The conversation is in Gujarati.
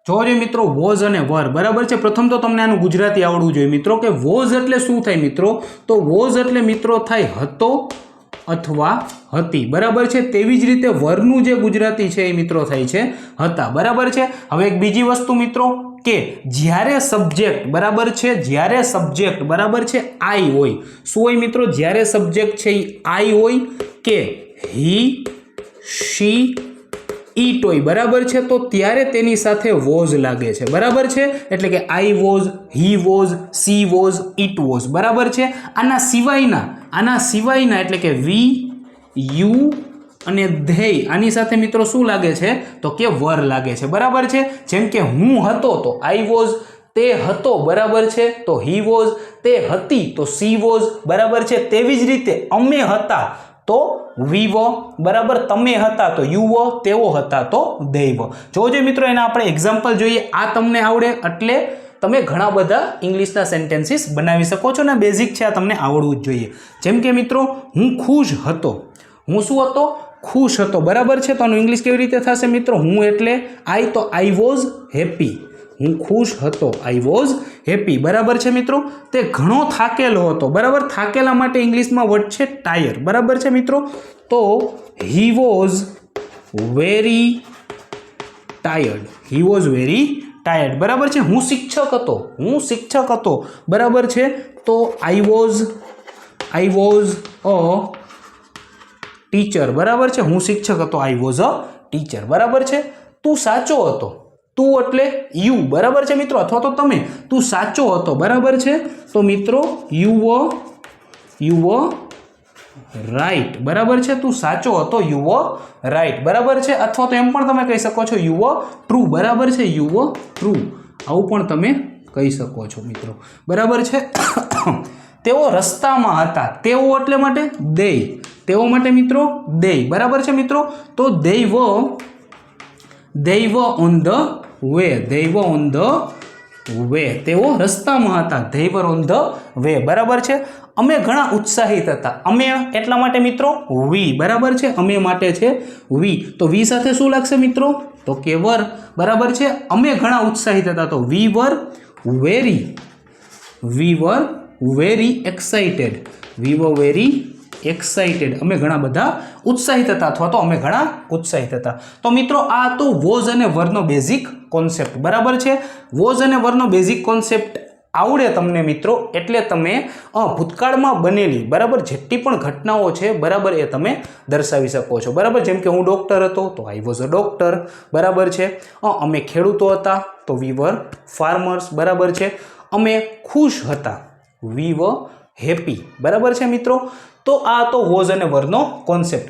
જોજો મિત્રો વોઝ અને વર બરાબર છે। પ્રથમ તો તમને આનું ગુજરાતી આવડવું જોઈએ મિત્રો કે વોઝ એટલે શું થાય મિત્રો, તો વોઝ એટલે મિત્રો થાય હતો અથવા હતી બરાબર છે। તેવી જ રીતે વરનું જે ગુજરાતી છે એ મિત્રો થાય છે હતા બરાબર છે। હવે એક બીજી વસ્તુ મિત્રો કે જ્યારે સબ્જેક્ટ બરાબર છે, જ્યારે સબ્જેક્ટ બરાબર છે આઈ હોય, શું હોય મિત્રો, જ્યારે સબ્જેક્ટ છે એ આઈ હોય કે હી શી ઈટ હોય બરાબર છે, તો ત્યારે તેની સાથે વોઝ લાગે છે બરાબર છે। એટલે કે I was, he was, she was, it was બરાબર છે। આના સિવાયના એટલે કે વી, યુ અને ધેય આની સાથે મિત્રો શું લાગે છે, તો કે વર લાગે છે બરાબર છે। જેમ કે હું હતો તો આઈ વોઝ, તે હતો બરાબર છે તો હી વોઝ, તે હતી તો સી વોઝ બરાબર છે। તેવી જ રીતે અમે હતા તો વી વો બરાબર, તમે હતા તો યુ વો, તેઓ હતા તો ધે વો। જોજો મિત્રો એના આપણે એક્ઝામ્પલ જોઈએ, આ તમને આવડે એટલે તમે ઘણા બધા ઇંગ્લિશના સેન્ટેન્સીસ બનાવી શકો છો ને બેઝિક છે આ તમને આવડવું જ જોઈએ। જેમ કે મિત્રો હું ખુશ હતો, હું શું હતો, ખુશ હતો બરાબર છે, તો આનું ઇંગ્લિશ કેવી રીતે થશે મિત્રો, હું એટલે આઈ તો આઈ વોઝ હેપી, હું ખુશ હતો આઈ વોઝ હેપી બરાબર છે મિત્રો। તે ઘણો થાકેલો હતો બરાબર, થાકેલા માટે ઇંગ્લિશમાં વર્ડ છે ટાયર બરાબર છે મિત્રો, તો he was very tired, he was very tired બરાબર છે। હું શિક્ષક હતો બરાબર છે, તો આઈ વોઝ અ ટીચર બરાબર છે, હું શિક્ષક હતો આઈ વોઝ અ ટીચર બરાબર છે। તું સાચો હતો, તું એટલે યુ બરાબર છે મિત્રો, અથવા તો તમે, તું સાચો હતો બરાબર છે, તો મિત્રો યુ વો રાઈટ બરાબર છે, તું સાચો હતો યુ વો રાઈટ બરાબર છે। અથવા તો એમ પણ તમે કહી શકો છો યુ વો ટ્રુ બરાબર છે, યુ વો ટ્રુ આવું પણ તમે કહી શકો છો મિત્રો બરાબર છે। તેઓ રસ્તામાં હતા, તેઓ એટલે માટે દે, તેઓ માટે મિત્રો દે બરાબર છે મિત્રો, તો they were on the way, તેઓ રસ્તામાં હતા, they were on the way બરાબર છે। અમે ઘણા ઉત્સાહિત હતા, અમે એટલા માટે મિત્રો વી બરાબર છે, અમે માટે છે વી, તો વી સાથે શું લાગશે મિત્રો, તો કે વર બરાબર છે। અમે ઘણા ઉત્સાહિત હતા તો we were very excited, અમે ઘણા બધા ઉત્સાહિત હતા અથવા તો અમે ઘણા ઉત્સાહિત હતા। તો મિત્રો આ તો વોઝ અને વરનો બેઝિક કોન્સેપ્ટ બરાબર છે। વોઝ અને વરનો બેઝિક કોન્સેપ્ટ આવડે તમને મિત્રો એટલે તમે ભૂતકાળમાં બનેલી બરાબર જેટલી પણ ઘટનાઓ છે બરાબર એ તમે દર્શાવી શકો છો બરાબર। જેમ કે હું ડોક્ટર હતો તો આઈ વોઝ અ ડોક્ટર બરાબર છે, અમે ખેડૂતો હતા તો વી વર ફાર્મર્સ બરાબર છે, અમે ખુશ હતા વી વર હેપી બરાબર છે મિત્રો। તો આ તો વોઝ અને વરનો કોન્સેપ્ટ।